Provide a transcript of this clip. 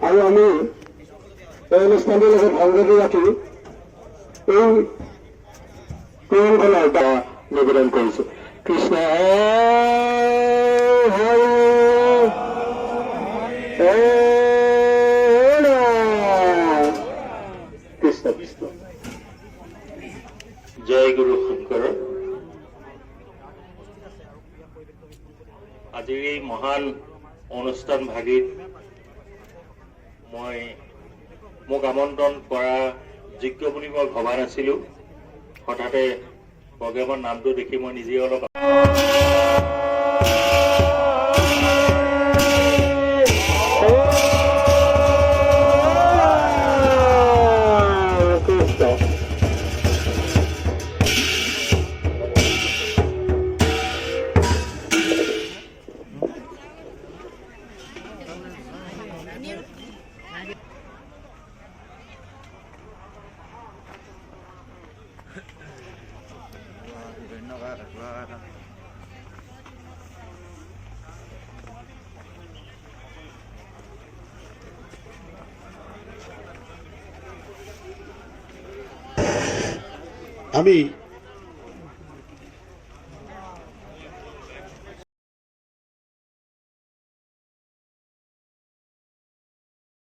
আৰু আমি এই অনুষ্ঠানটিৰ লগত সংগতি ৰাখি এই কোৰণখনৰ নিবেদন কৰিছো। কৃষ্ণ কৃষ্ণ কৃষ্ণ। জয় গুৰু শংকৰ। আজিৰ এই মহান অনুষ্ঠান ভাগিত মোক আমন্ত্ৰণ কৰা যোগ্য বুলি মই ভবা নাছিলো। হঠাতে প্ৰগ্ৰেমৰ নামটো দেখি মই নিজে অলপ আমি